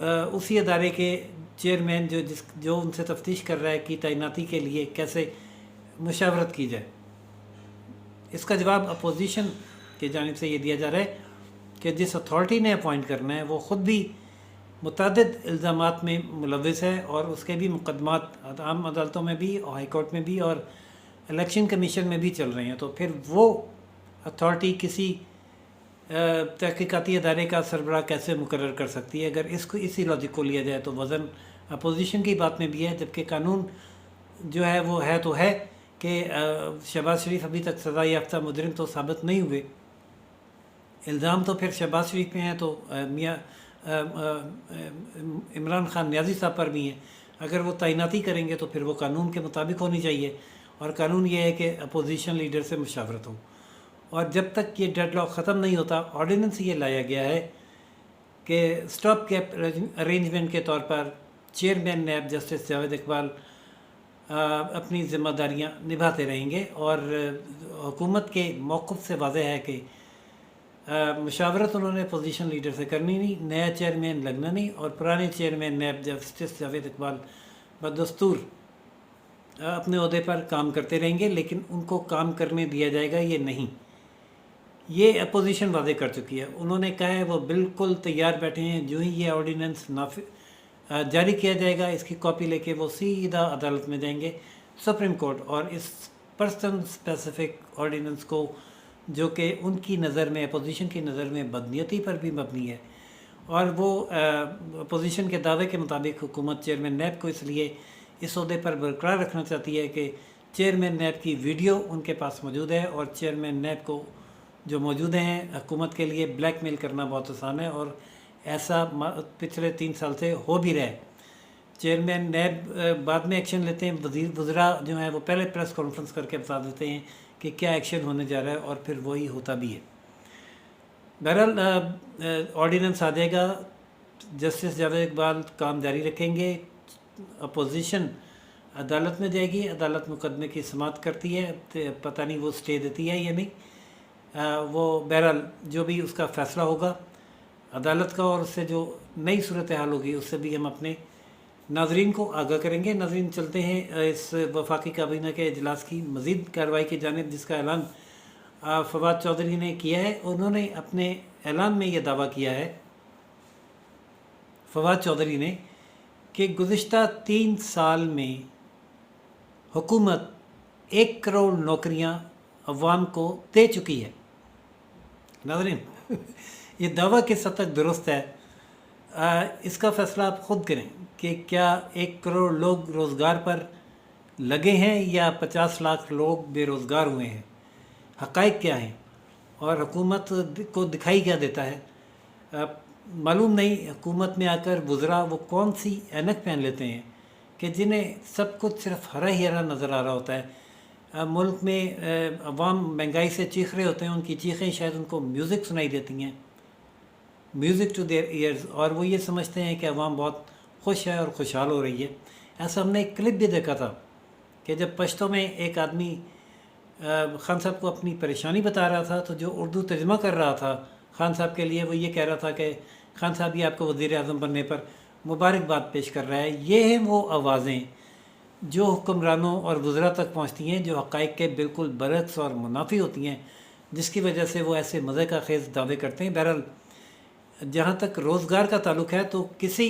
اسی ادارے کے چیئرمین جو ان سے تفتیش کر رہا ہے کی تعیناتی کے لیے کیسے مشاورت کی جائے۔ اس کا جواب اپوزیشن کی جانب سے یہ دیا جا رہا ہے کہ جس اتھارٹی نے اپوائنٹ کرنا ہے وہ خود بھی متعدد الزامات میں ملوث ہے، اور اس کے بھی مقدمات عام عدالتوں میں بھی اور ہائی کورٹ میں بھی اور الیکشن کمیشن میں بھی چل رہے ہیں۔ تو پھر وہ اتھارٹی کسی تحقیقاتی ادارے کا سربراہ کیسے مقرر کر سکتی ہے؟ اگر اسی لاجک کو لیا جائے تو وزن اپوزیشن کی بات میں بھی ہے، جبکہ قانون جو ہے وہ ہے تو ہے کہ شہباز شریف ابھی تک سزا یافتہ مجرم تو ثابت نہیں ہوئے، الزام تو پھر شہباز شریف پہ ہیں، تو میاں عمران خان نیازی صاحب پر بھی ہیں۔ اگر وہ تعیناتی کریں گے تو پھر وہ قانون کے مطابق ہونی چاہیے، اور قانون یہ ہے کہ اپوزیشن لیڈر سے مشاورت ہو۔ اور جب تک یہ ڈیڈ لاک ختم نہیں ہوتا، آرڈیننس یہ لایا گیا ہے کہ سٹاپ گیپ ارینجمنٹ کے طور پر chairman NAB justice Javed Iqbal اپنی ذمہ داریاں نبھاتے رہیں گے، اور حکومت کے موقف سے واضح ہے کہ مشاورت انہوں نے اپوزیشن لیڈر سے کرنی نہیں، نیا چیئرمین لگنا نہیں، اور پرانے chairman NAB justice Javed Iqbal بدستور اپنے عہدے پر کام کرتے رہیں گے، لیکن ان کو کام کرنے دیا جائے گا یہ نہیں۔ یہ اپوزیشن واضح کر چکی ہے، انہوں نے کہا ہے وہ بالکل تیار بیٹھے ہیں، جو ہی یہ آرڈیننس جاری کیا جائے گا اس کی کاپی لے کے وہ سیدھا عدالت میں جائیں گے، سپریم کورٹ، اور اس پرسن اسپیسیفک آرڈیننس کو جو کہ ان کی نظر میں، اپوزیشن کی نظر میں بدنیتی پر بھی مبنی ہے، اور وہ اپوزیشن کے دعوے کے مطابق حکومت چیئرمین نیب کو اس لیے اس عہدے پر برقرار رکھنا چاہتی ہے کہ چیئرمین نیب کی ویڈیو ان کے پاس موجود ہے، اور چیئرمین نیب کو جو موجود ہیں حکومت کے لیے بلیک میل کرنا بہت آسان ہے، اور ایسا پچھلے 3 سال سے ہو بھی رہا ہے۔ چیئرمین نیب بعد میں ایکشن لیتے ہیں، وزراء جو ہیں وہ پہلے پریس کانفرنس کر کے بتا دیتے ہیں کہ کیا ایکشن ہونے جا رہا ہے، اور پھر وہی ہوتا بھی ہے۔ بہرحال آرڈیننس آ جائے گا، جسٹس جاوید اقبال کام جاری رکھیں گے، اپوزیشن عدالت میں جائے گی، عدالت مقدمے کی سماعت کرتی ہے، پتہ نہیں وہ سٹے دیتی ہے یا نہیں، وہ بہرحال جو بھی اس کا فیصلہ ہوگا عدالت کا، اور اس سے جو نئی صورتحال ہوگی اس سے بھی ہم اپنے ناظرین کو آگاہ کریں گے۔ ناظرین، چلتے ہیں اس وفاقی کابینہ کے اجلاس کی مزید کارروائی کی جانب، جس کا اعلان فواد چودھری نے کیا ہے۔ انہوں نے اپنے اعلان میں یہ دعویٰ کیا ہے، فواد چودھری نے، کہ گزشتہ 3 سال میں حکومت 1 کروڑ نوکریاں عوام کو دے چکی ہے۔ ناظرین، یہ دعویٰ کس حد تک درست ہے، اس کا فیصلہ آپ خود کریں کہ کیا 1 کروڑ لوگ روزگار پر لگے ہیں یا 50 لاکھ لوگ بے روزگار ہوئے ہیں، حقائق کیا ہیں، اور حکومت کو دکھائی کیا دیتا ہے۔ معلوم نہیں حکومت میں آ کر وزراء وہ کون سی اینک پہن لیتے ہیں کہ جنہیں سب کچھ صرف ہرا ہی ہرا نظر آ رہا ہوتا ہے۔ ملک میں عوام مہنگائی سے چیخ رہے ہوتے ہیں، ان کی چیخیں شاید ان کو میوزک سنائی دیتی ہیں، میوزک ٹو دیئر ایئرز، اور وہ یہ سمجھتے ہیں کہ عوام بہت خوش ہے اور خوشحال ہو رہی ہے۔ ایسا ہم نے ایک کلپ بھی دیکھا تھا کہ جب پشتو میں ایک آدمی خان صاحب کو اپنی پریشانی بتا رہا تھا، تو جو اردو ترجمہ کر رہا تھا خان صاحب کے لیے، وہ یہ کہہ رہا تھا کہ خان صاحب یہ آپ کو وزیر اعظم بننے پر مبارکباد پیش کر رہا ہے۔ یہ ہیں وہ آوازیں جو حکمرانوں اور وزراء تک پہنچتی ہیں، جو حقائق کے بالکل برعکس اور منافی ہوتی ہیں، جس کی وجہ سے وہ ایسے مزے کا خیز دعوے کرتے ہیں۔ بہرحال جہاں تک روزگار کا تعلق ہے، تو کسی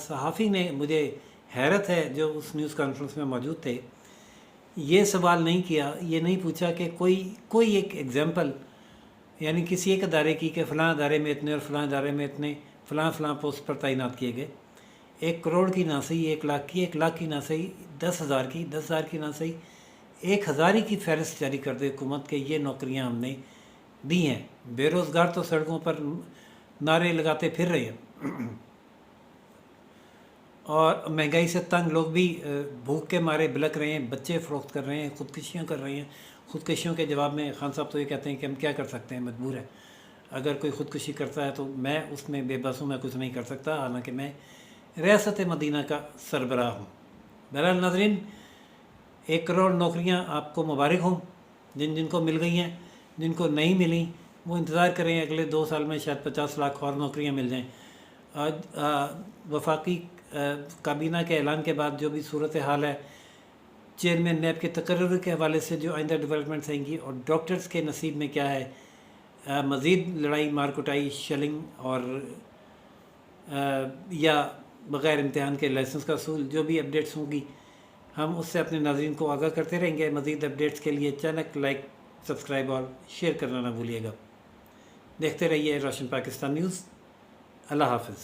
صحافی نے، مجھے حیرت ہے جو اس نیوز کانفرنس میں موجود تھے، یہ سوال نہیں کیا، یہ نہیں پوچھا کہ کوئی ایک ایگزامپل، یعنی کسی ایک ادارے کی کہ فلاں ادارے میں اتنے اور فلاں ادارے میں اتنے فلاں پوسٹ پر تعینات کیے گئے۔ 1 کروڑ کی نہ صحیح 1 لاکھ کی، 1 لاکھ کی نہ صحیح 10,000 کی، 10,000 کی نہ صحیح 1,000 کی فہرست جاری کر دے حکومت کے یہ نوکریاں ہم نے دی ہیں۔ بے روزگار تو سڑکوں پر نعرے لگاتے پھر رہے ہیں، اور مہنگائی سے تنگ لوگ بھی بھوک کے مارے بلک رہے ہیں، بچے فروخت کر رہے ہیں، خودکشیاں کر رہے ہیں۔ خودکشیوں کے جواب میں خان صاحب تو یہ کہتے ہیں کہ ہم کیا کر سکتے ہیں، مجبور ہے، اگر کوئی خودکشی کرتا ہے تو میں اس میں بے بس ہوں، میں کچھ نہیں کر سکتا، حالانکہ میں ریاست مدینہ کا سربراہ ہوں۔ بہرحال ناظرین، 1 کروڑ نوکریاں آپ کو مبارک ہوں، جن کو مل گئی ہیں، جن کو نہیں ملیں وہ انتظار کریں، اگلے 2 سال میں شاید 50 لاکھ اور نوکریاں مل جائیں۔ آج وفاقی کابینہ کے اعلان کے بعد جو بھی صورت حال ہے، چیئرمین نیب کے تقرر کے حوالے سے جو آئندہ ڈیولپمنٹس آئیں گی، اور ڈاکٹرز کے نصیب میں کیا ہے، مزید لڑائی مار کٹائی شیلنگ اور یا بغیر امتحان کے لائسنس کا اصول، جو بھی اپڈیٹس ہوں گی ہم اس سے اپنے ناظرین کو آگاہ کرتے رہیں گے۔ مزید اپڈیٹس کے لیے چینل لائک، سبسکرائب اور شیئر کرنا نہ بھولیے گا۔ دیکھتے رہیے روشن پاکستان نیوز۔ اللہ حافظ۔